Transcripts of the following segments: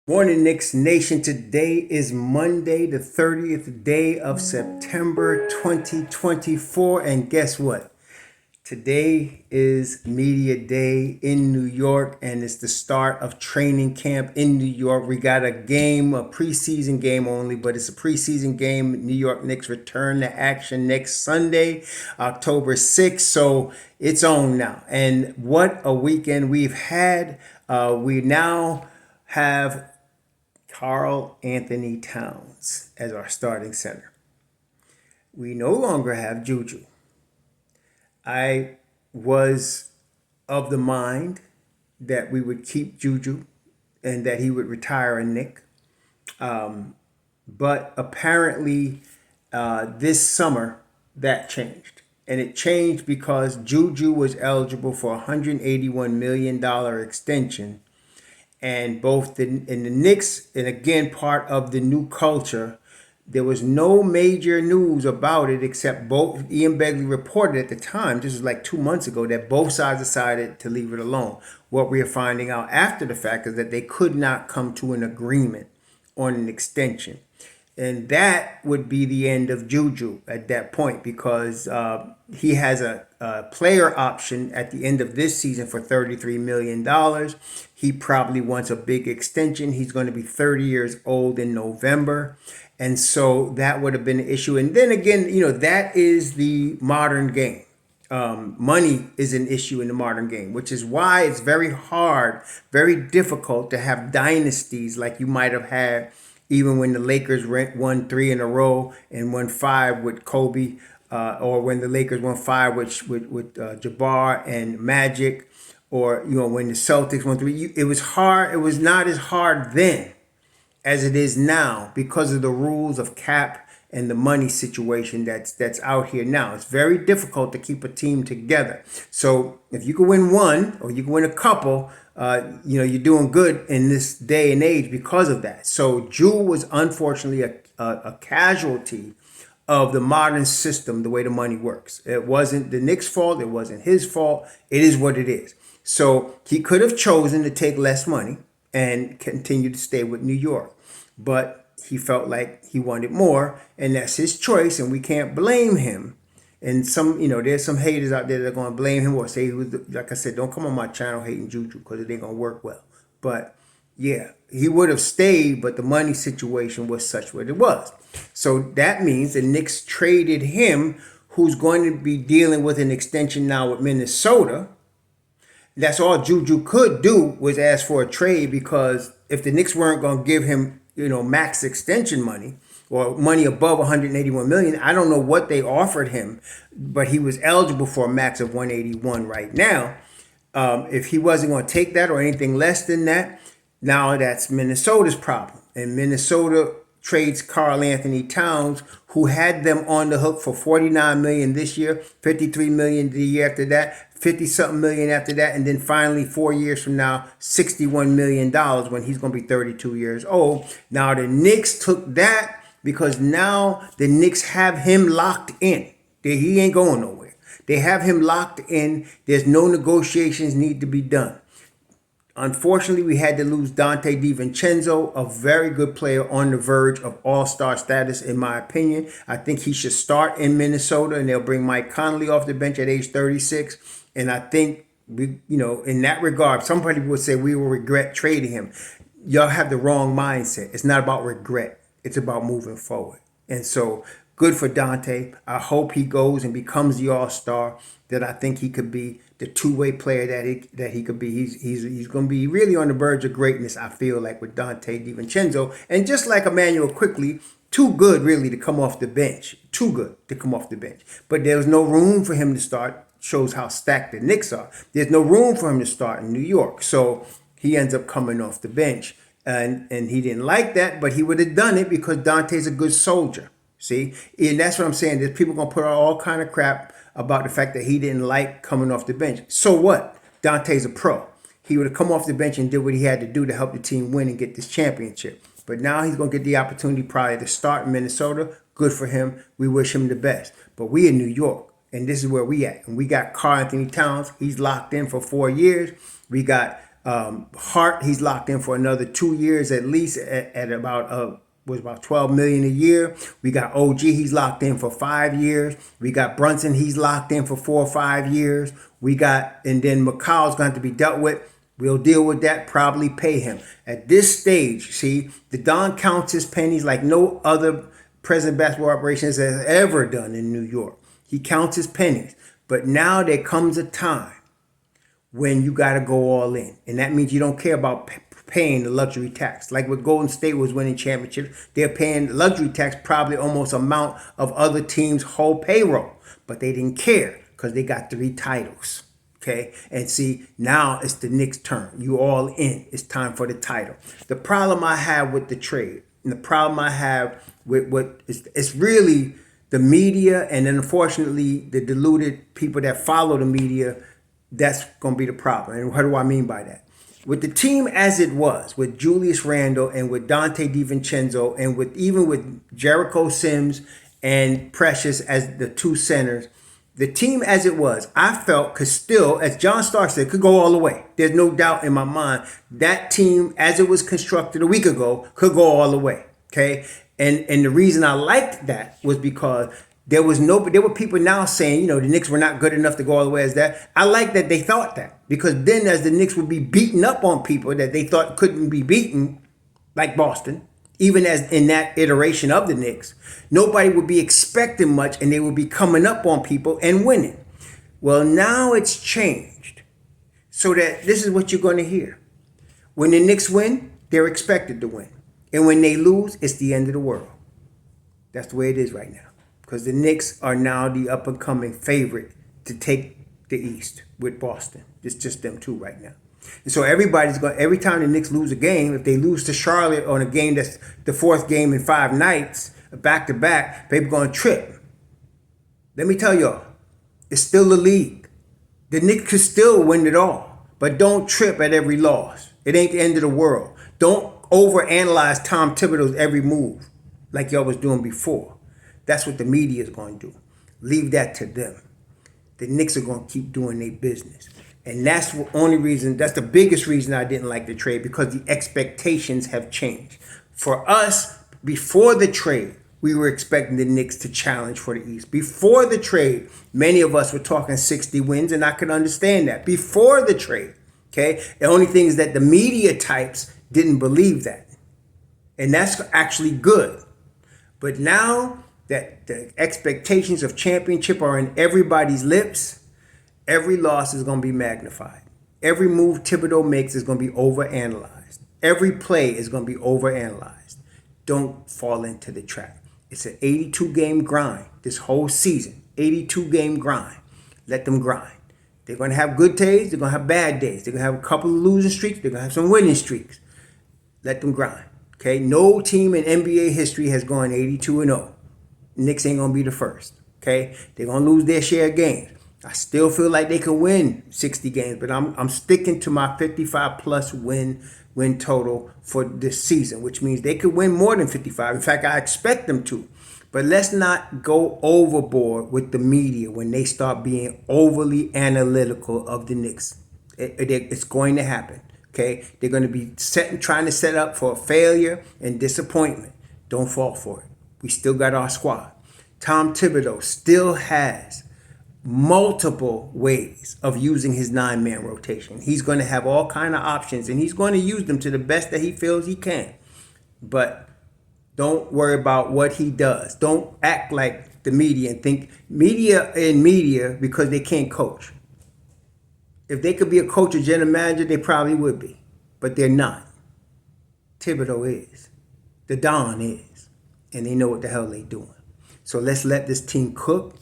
Morning, Knicks Nation. Today is Monday, the 30th day of September 2024. And guess what? Today is Media Day in New York, and it's the start of training camp in New York. We got a game, a preseason game only, but it's a preseason game. New York Knicks return to action next Sunday, October 6th. So it's on now. And what a weekend we've had. We now have Karl-Anthony Towns as our starting center. We no longer have Juju. I was of the mind that we would keep Juju and that he would retire a Knick. But apparently this summer that changed. And it changed because Juju was eligible for a $181 million extension, and both in the Knicks, and again part of the new culture, there was no major news about it except both Ian Begley reported at the time, this was like 2 months ago, that both sides decided to leave it alone. What we are finding out after the fact is that they could not come to an agreement on an extension. And that would be the end of Juju at that point because he has a player option at the end of this season for $33 million. He probably wants a big extension. He's going to be 30 years old in November. And so that would have been an issue. And then again, that is the modern game. Money is an issue in the modern game, which is why it's very hard, very difficult to have dynasties like you might have had even when the Lakers won 3 in a row and won 5 with Kobe, or when the Lakers won 5 with Jabbar and Magic, or when the Celtics won 3. It was hard. It was not as hard then as it is now because of the rules of cap and the money situation that's out here now. It's very difficult to keep a team together. So if you can win one or you can win a couple, you're doing good in this day and age because of that. So Jewel was unfortunately a casualty of the modern system, the way the money works. It wasn't the Knicks' fault. It wasn't his fault. It is what it is. So he could have chosen to take less money and continue to stay with New York. But he felt like he wanted more, and that's his choice, and we can't blame him. And there's some haters out there that are going to blame him or say he was, like I said, don't come on my channel hating Juju because it ain't going to work well. But yeah, he would have stayed, but the money situation was such what it was. So that means the Knicks traded him, who's going to be dealing with an extension now with Minnesota. That's all Juju could do was ask for a trade, because if the Knicks weren't going to give him, max extension money or money above 181 million, I don't know what they offered him, but he was eligible for a max of 181 right now. If he wasn't going to take that or anything less than that, now that's Minnesota's problem. And Minnesota trades Karl-Anthony Towns, who had them on the hook for 49 million this year, 53 million the year after that, 50 something million after that, and then finally 4 years from now, $61 million when he's going to be 32 years old. Now the Knicks took that because now the Knicks have him locked in. He ain't going nowhere. They have him locked in. There's no negotiations need to be done. Unfortunately, we had to lose Dante DiVincenzo, a very good player on the verge of all-star status, in my opinion. I think he should start in Minnesota, and they'll bring Mike Conley off the bench at age 36. And I think, in that regard, somebody would say we will regret trading him. Y'all have the wrong mindset. It's not about regret. It's about moving forward. And so good for Dante. I hope he goes and becomes the all-star that I think he could be, the two-way player that he could be. He's going to be really on the verge of greatness, I feel like, with Dante DiVincenzo. And just like Emmanuel Quickly, too good really to come off the bench. Too good to come off the bench. But there was no room for him to start. Shows how stacked the Knicks are. There's no room for him to start in New York. So he ends up coming off the bench. And he didn't like that, but he would have done it because Dante's a good soldier. See? And that's what I'm saying. There's people going to put out all kind of crap about the fact that he didn't like coming off the bench. So what? Dante's a pro. He would have come off the bench and did what he had to do to help the team win and get this championship. But now he's going to get the opportunity probably to start in Minnesota. Good for him. We wish him the best. But we in New York, and this is where we at. And we got Karl-Anthony Towns. He's locked in for 4 years. We got Hart, he's locked in for another 2 years at least at about 12 million a year. We got OG, he's locked in for 5 years. We got Brunson, he's locked in for 4 or 5 years. And then McCall's going to be dealt with. We'll deal with that, probably pay him. At this stage, see, the Don counts his pennies like no other president of basketball operations has ever done in New York. He counts his pennies. But now there comes a time when you got to go all in. And that means you don't care about paying the luxury tax. Like when Golden State was winning championships, they're paying the luxury tax probably almost amount of other teams' whole payroll. But they didn't care because they got 3 titles. Okay, and see, now it's the Knicks' turn. You all in. It's time for the title. The problem I have with the trade, and the problem I have with it's really the media, and then unfortunately the deluded people that follow the media. That's going to be the problem. And what do I mean by that? With the team as it was, with Julius Randle and with Dante DiVincenzo, and even with Jericho Sims and Precious as the 2 centers, the team as it was, I felt could still, as John Stark said, could go all the way. There's no doubt in my mind that team as it was constructed a week ago could go all the way. Okay, and the reason I liked that was because there were people now saying, the Knicks were not good enough to go all the way as that. I like that they thought that, because then as the Knicks would be beating up on people that they thought couldn't be beaten, like Boston, even as in that iteration of the Knicks, nobody would be expecting much and they would be coming up on people and winning. Well, now it's changed so that this is what you're going to hear. When the Knicks win, they're expected to win. And when they lose, it's the end of the world. That's the way it is right now. Because the Knicks are now the up-and-coming favorite to take the East with Boston. It's just them 2 right now. And so every time the Knicks lose a game, if they lose to Charlotte on a game that's the 4th game in 5 nights, back-to-back, people going to trip. Let me tell y'all, it's still the league. The Knicks could still win it all, but don't trip at every loss. It ain't the end of the world. Don't overanalyze Tom Thibodeau's every move like y'all was doing before. That's what the media is going to do. Leave that to them. The Knicks are going to keep doing their business. And that's the biggest reason I didn't like the trade, because the expectations have changed. For us, before the trade, we were expecting the Knicks to challenge for the East. Before the trade, many of us were talking 60 wins, and I could understand that. Before the trade, okay? The only thing is that the media types didn't believe that. And that's actually good. But now that the expectations of championship are in everybody's lips, every loss is going to be magnified. Every move Thibodeau makes is going to be overanalyzed. Every play is going to be overanalyzed. Don't fall into the trap. It's an 82-game grind this whole season. 82-game grind. Let them grind. They're going to have good days. They're going to have bad days. They're going to have a couple of losing streaks. They're going to have some winning streaks. Let them grind. Okay? No team in NBA history has gone 82-0. Knicks ain't going to be the first. Okay? They're going to lose their share of games. I still feel like they can win 60 games, but I'm sticking to my 55-plus win total for this season, which means they could win more than 55. In fact, I expect them to. But let's not go overboard with the media when they start being overly analytical of the Knicks. It's going to happen. Okay? They're going to be trying to set up for failure and disappointment. Don't fall for it. We still got our squad. Tom Thibodeau still has multiple ways of using his 9-man rotation. He's going to have all kind of options, and he's going to use them to the best that he feels he can. But don't worry about what he does. Don't act like the media and think media because they can't coach. If they could be a coach or general manager, they probably would be. But they're not. Thibodeau is. The Don is. And they know what the hell they're doing. So let's let this team cook.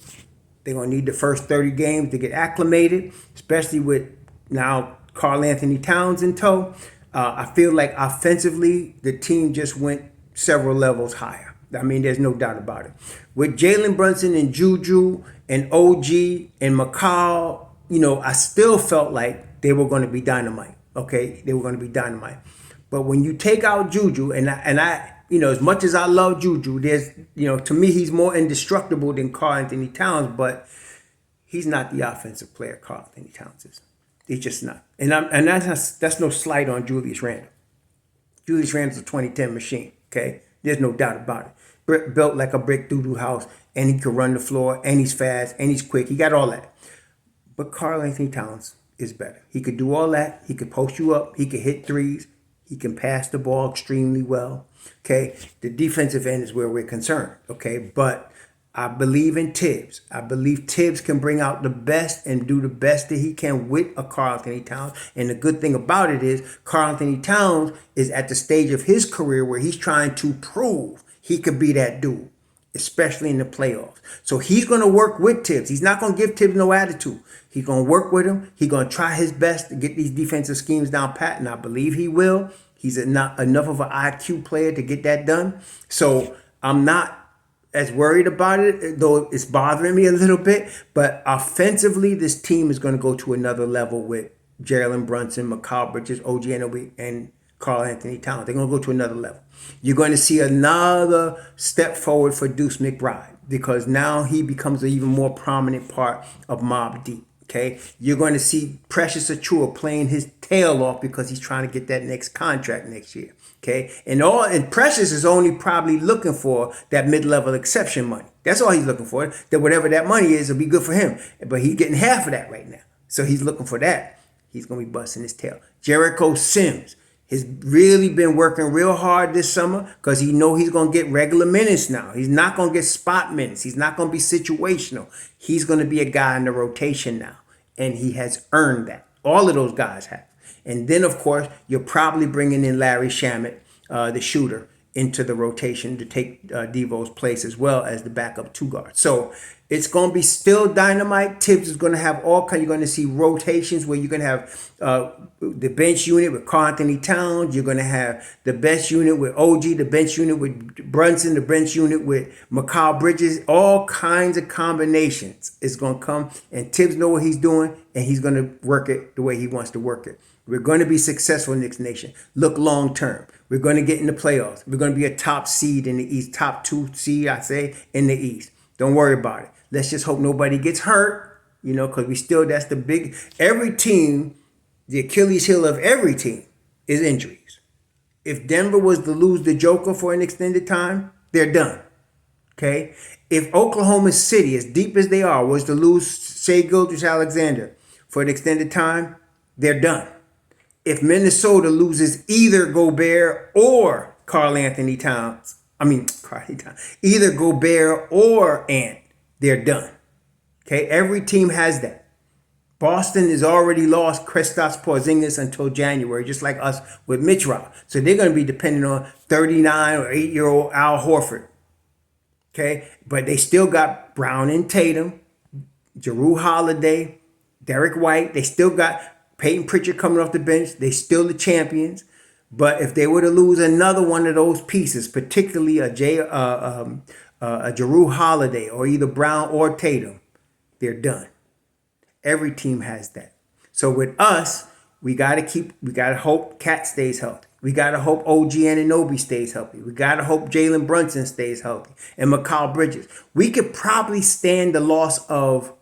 They're going to need the first 30 games to get acclimated, especially with now Karl-Anthony Towns in tow. I feel like offensively, the team just went several levels higher. I mean, there's no doubt about it. With Jalen Brunson and Juju and OG and McCall, I still felt like they were going to be dynamite. Okay, they were going to be dynamite. But when you take out Juju, and I as much as I love Juju, there's, to me, he's more indestructible than Karl-Anthony Towns, but he's not the offensive player Karl-Anthony Towns is. It's just not. And that's no slight on Julius Randle. Julius Randle's a 2010 machine. Okay, there's no doubt about it. Built like a brick doo-doo house, and he can run the floor, and he's fast, and he's quick. He got all that. But Karl-Anthony Towns is better. He could do all that. He could post you up. He could hit threes. He can pass the ball extremely well. Okay, the defensive end is where we're concerned. Okay, but I believe in Thibs. I believe Thibs can bring out the best and do the best that he can with a Karl-Anthony Towns. And the good thing about it is Karl-Anthony Towns is at the stage of his career where he's trying to prove he could be that dude, especially in the playoffs. So he's going to work with Thibs. He's not going to give Thibs no attitude. He's going to work with him. He's going to try his best to get these defensive schemes down pat, and I believe he will. He's not enough of an IQ player to get that done. So I'm not as worried about it, though it's bothering me a little bit. But offensively, this team is going to go to another level with Jalen Brunson, Mikal Bridges, OG Anunoby, and Karl-Anthony Towns. They're going to go to another level. You're going to see another step forward for Deuce McBride because now he becomes an even more prominent part of Mobb Deep. Okay, you're going to see Precious Achiuwa playing his tail off because he's trying to get that next contract next year. Okay, and Precious is only probably looking for that mid-level exception money. That's all he's looking for. That whatever that money is, will be good for him. But he's getting half of that right now, so he's looking for that. He's going to be busting his tail. Jericho Sims has really been working real hard this summer because he know he's going to get regular minutes now. He's not going to get spot minutes. He's not going to be situational. He's going to be a guy in the rotation now, and he has earned that. All of those guys have. And then, of course, you're probably bringing in Larry Shamet, the shooter, into the rotation to take Devo's place as well as the backup two guard. So it's going to be still dynamite. Thibs is going to have all kinds. You're going to see rotations where you're going to have the bench unit with Karl-Anthony Towns. You're going to have the bench unit with OG, the bench unit with Brunson, the bench unit with Mikal Bridges. All kinds of combinations is going to come. And Thibs know what he's doing, and he's going to work it the way he wants to work it. We're going to be successful in Knicks Nation. Look long term. We're going to get in the playoffs. We're going to be a top seed in the East, top 2 seed, I say, in the East. Don't worry about it. Let's just hope nobody gets hurt, because that's the big, every team, the Achilles heel of every team is injuries. If Denver was to lose the Joker for an extended time, they're done. Okay? If Oklahoma City, as deep as they are, was to lose Shai Gilgeous-Alexander for an extended time, they're done. If Minnesota loses either Gobert or Karl-Anthony Towns, either Gobert or Ant, they're done. Okay, every team has that. Boston has already lost Kristaps Porzingis until January, just like us with Mitch Rob. So they're going to be dependent on 39 or 8-year-old Al Horford. Okay, but they still got Brown and Tatum, Jrue Holiday, Derek White. They still got Peyton Pritchard coming off the bench. They still the champions. But if they were to lose another one of those pieces, particularly a Jrue Holiday or either Brown or Tatum, they're done. Every team has that. So with us, we gotta hope Cat stays healthy. We gotta hope OG Anunoby stays healthy. We gotta hope Jalen Brunson stays healthy and Mikal Bridges. We could probably stand the loss of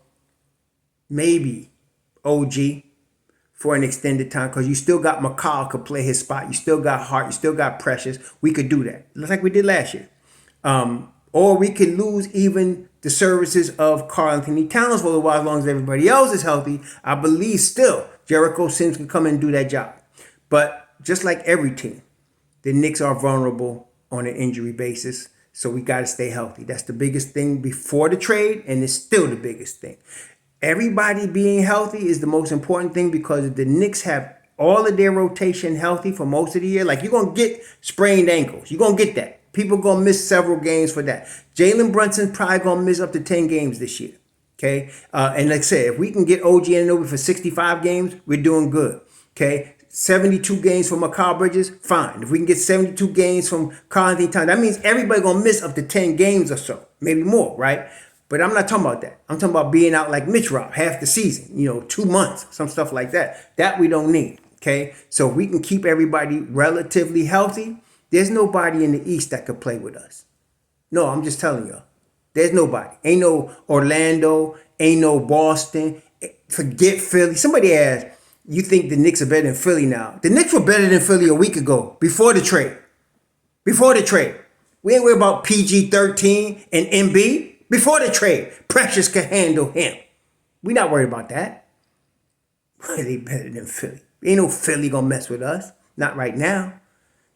maybe OG for an extended time because you still got Mikal could play his spot. You still got Hart. You still got Precious. We could do that, just like we did last year. Or we could lose even the services of Karl-Anthony Towns for a while, as long as everybody else is healthy. I believe still Jericho Sims can come in and do that job. But just like every team, the Knicks are vulnerable on an injury basis. So we got to stay healthy. That's the biggest thing before the trade, and it's still the biggest thing. Everybody being healthy is the most important thing because if the Knicks have all of their rotation healthy for most of the year, like you're going to get sprained ankles. You're going to get that. People going to miss several games for that. Jalen Brunson's probably going to miss up to 10 games this year. Okay? And like I said, if we can get OG Anunoby for 65 games, we're doing good. Okay? 72 games from Mikal Bridges, fine. If we can get 72 games from Karl-Anthony Towns, that means everybody going to miss up to 10 games or so. Maybe more, right? But I'm not talking about that. I'm talking about being out like Mitch Rob, half the season, 2 months, some stuff like that. That we don't need, okay? So if we can keep everybody relatively healthy, there's nobody in the East that could play with us. No, I'm just telling y'all. There's nobody. Ain't no Orlando, ain't no Boston. Forget Philly. Somebody asked, you think the Knicks are better than Philly now. The Knicks were better than Philly a week ago, before the trade. Before the trade. We ain't worried about PG-13 and MB. Before the trade, Precious could handle him. We not worried about that. They better than Philly. Ain't no Philly gonna mess with us. Not right now.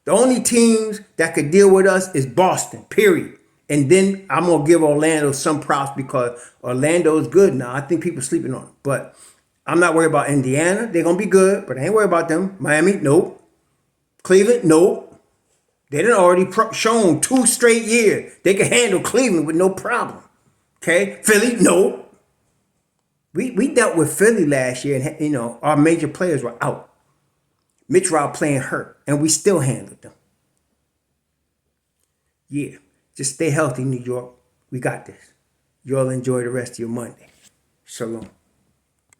The only teams that could deal with us is Boston, period. And then I'm going to give Orlando some props because Orlando is good now. I think people sleeping on it. But I'm not worried about Indiana. They're going to be good, but I ain't worried about them. Miami, nope. Cleveland, nope. They done already shown 2 straight years they can handle Cleveland with no problem. Okay? Philly, nope. We dealt with Philly last year and, our major players were out. Mitch Rob playing hurt, and we still handled them. Yeah, just stay healthy, New York. We got this. Y'all enjoy the rest of your Monday. Shalom.